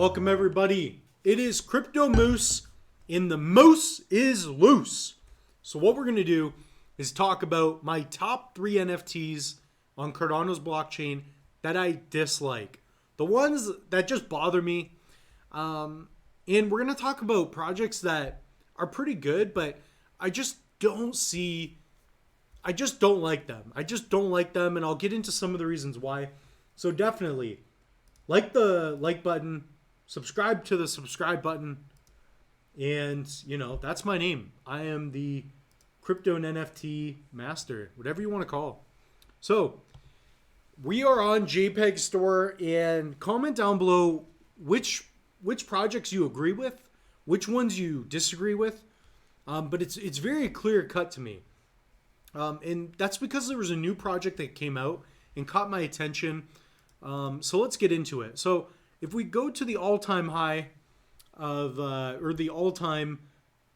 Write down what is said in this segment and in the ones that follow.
Welcome everybody. It is Crypto Moose and the moose is loose. So what we're going to do is talk about my top 3 NFTs on Cardano's blockchain that I dislike. The ones that just bother me. And we're going to talk about projects that are pretty good, but I just don't like them. I just don't like them, and I'll get into some of the reasons why. So definitely like the like button, subscribe to the subscribe button, and that's my name. I am the Crypto and NFT master, whatever you want to call. So we are on JPEG Store, and comment down below which projects you agree with, which ones you disagree with. But it's very clear cut to me. And that's because there was a new project that came out and caught my attention. So let's get into it. So if we go to the all-time high of, or the all-time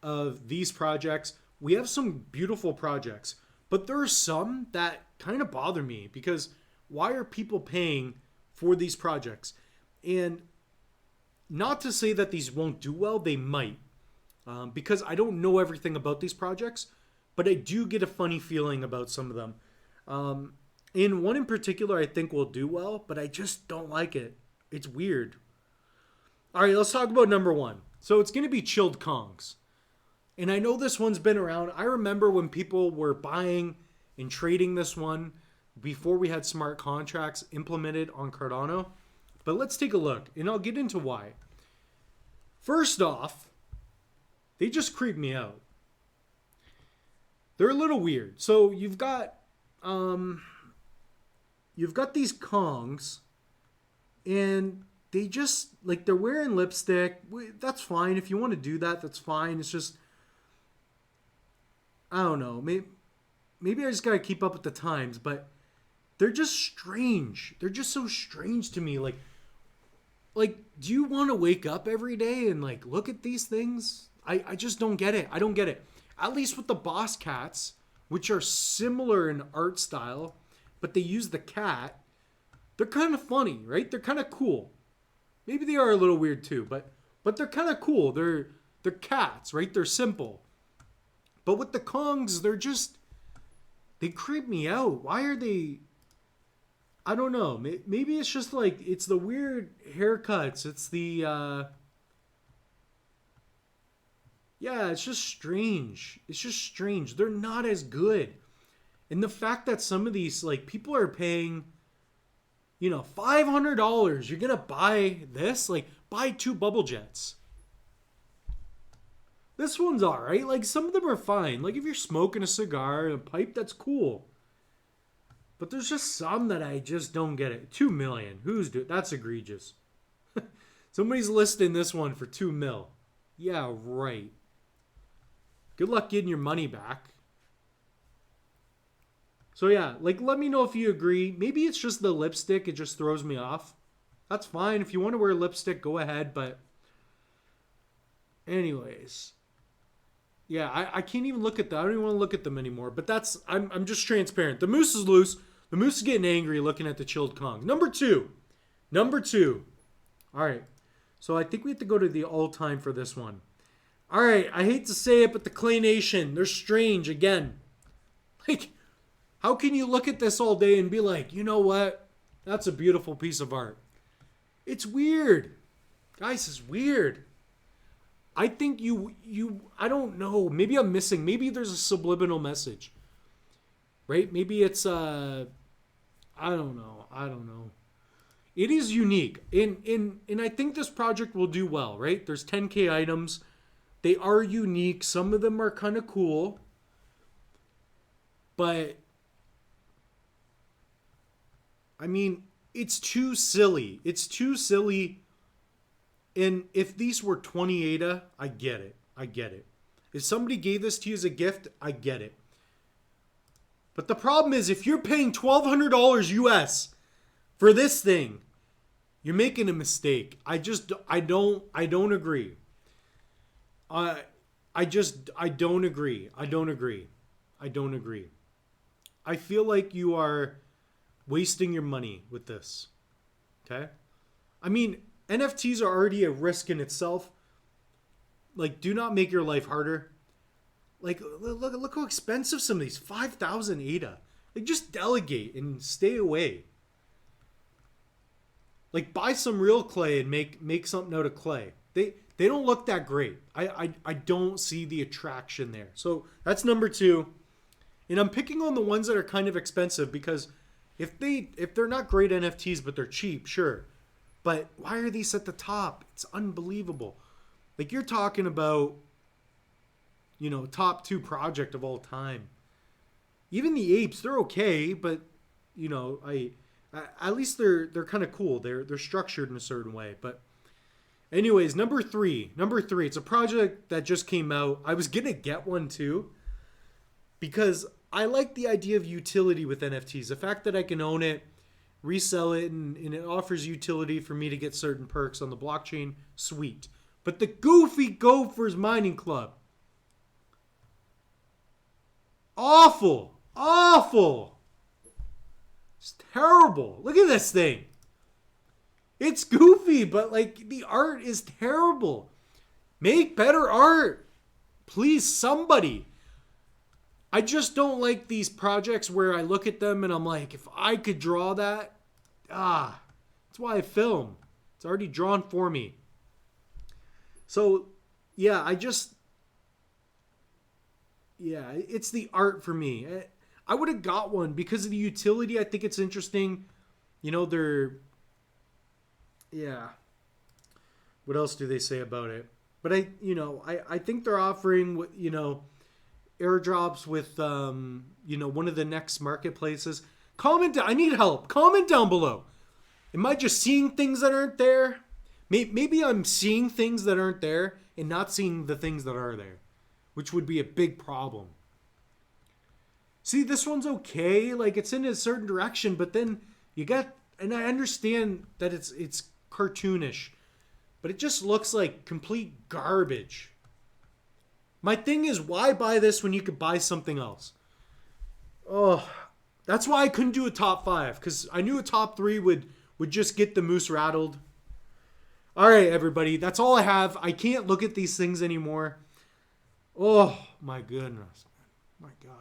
of these projects, we have some beautiful projects. But there are some that kind of bother me because why are people paying for these projects? And not to say that these won't do well, they might. Because I don't know everything about these projects, but I do get a funny feeling about some of them. And one in particular I think will do well, but I just don't like it. It's weird. All right, let's talk about number 1. So it's going to be Chilled Kongs. And I know this one's been around. I remember when people were buying and trading this one before we had smart contracts implemented on Cardano. But let's take a look, and I'll get into why. First off, they just creep me out. They're a little weird. So you've got these Kongs, and they just, like, they're wearing lipstick. That's fine. If you want to do that, that's fine. It's just, I don't know. Maybe I just got to keep up with the times, but they're just strange. They're just so strange to me. Like, do you want to wake up every day and, like, look at these things? I just don't get it. I don't get it. At least with the boss cats, which are similar in art style, but they use the cat. They're kind of funny, right? They're kind of cool. Maybe they are a little weird too, but they're kind of cool. They're cats, right? They're simple. But with the Kongs, they creep me out. Why are they? I don't know. Maybe it's just like, it's the weird haircuts. It's the yeah, it's just strange. It's just strange. They're not as good. And the fact that some of these, like, people are paying, $500. You're going to buy this? Like, buy 2 bubble jets. This one's all right. Like, some of them are fine. Like, if you're smoking a cigar and a pipe, that's cool. But there's just some that I just don't get it. 2 million. That's egregious. Somebody's listing this one for 2 mil. Yeah, right. Good luck getting your money back. So yeah, like, let me know if you agree. Maybe it's just the lipstick. It just throws me off. That's fine. If you want to wear lipstick, go ahead. But anyways, yeah, I can't even look at that. I don't even want to look at them anymore. But I'm just transparent. The moose is loose. The moose is getting angry looking at the Chilled Kong. Number two. All right. So I think we have to go to the all-time for this one. All right. I hate to say it, but the Clay Nation, they're strange again. Like, how can you look at this all day and be like, you know what? That's a beautiful piece of art. It's weird. Guys, it's weird. I think I don't know. Maybe I'm missing. Maybe there's a subliminal message. Right? Maybe it's, I don't know. It is unique. And I think this project will do well, right? There's 10K items. They are unique. Some of them are kind of cool. But I mean, it's too silly. It's too silly. And if these were 20 ADA, I get it. If somebody gave this to you as a gift, I get it. But the problem is, if you're paying $1,200 US for this thing, you're making a mistake. I don't agree. I don't agree. I feel like you are wasting your money with this. Okay? I mean, NFTs are already a risk in itself. Like, do not make your life harder. Like, look how expensive some of these. 5,000 ADA. Like, just delegate and stay away. Like, buy some real clay and make something out of clay. They don't look that great. I don't see the attraction there. So that's number 2. And I'm picking on the ones that are kind of expensive because if they're not great NFTs but they're cheap, sure. But why are these at the top? It's unbelievable. Like, you're talking about, you know, top 2 project of all time. Even the apes, they're okay, but you know, at least they're kind of cool. They're structured in a certain way. But anyways, number three, it's a project that just came out. I was gonna get one too because I like the idea of utility with NFTs. The fact that I can own it, resell it, and it offers utility for me to get certain perks on the blockchain, sweet. But the Goofy Gophers Mining Club, awful. It's terrible. Look at this thing. It's goofy, but like the art is terrible. Make better art. Please, somebody. I just don't like these projects where I look at them and I'm like, if I could draw that, that's why I film. It's already drawn for me. So, yeah, it's the art for me. I would have got one because of the utility. I think it's interesting. You know, what else do they say about it? But I think they're offering, you know, airdrops with, you know, one of the next marketplaces. I need help. Comment down below. Am I just seeing things that aren't there? Maybe I'm seeing things that aren't there and not seeing the things that are there, which would be a big problem. See, this one's okay. Like, it's in a certain direction, but then and I understand that it's cartoonish, but it just looks like complete garbage. My thing is, why buy this when you could buy something else? Oh, that's why I couldn't do a top 5, because I knew a top 3 would just get the moose rattled. All right, everybody, that's all I have. I can't look at these things anymore. Oh, my goodness. My God.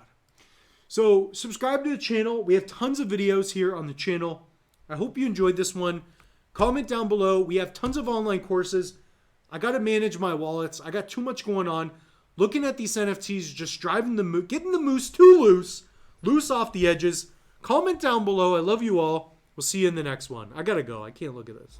So, subscribe to the channel. We have tons of videos here on the channel. I hope you enjoyed this one. Comment down below. We have tons of online courses. I got to manage my wallets. I got too much going on. Looking at these NFTs, just getting the moose too loose off the edges. Comment down below. I love you all. We'll see you in the next one. I got to go. I can't look at this.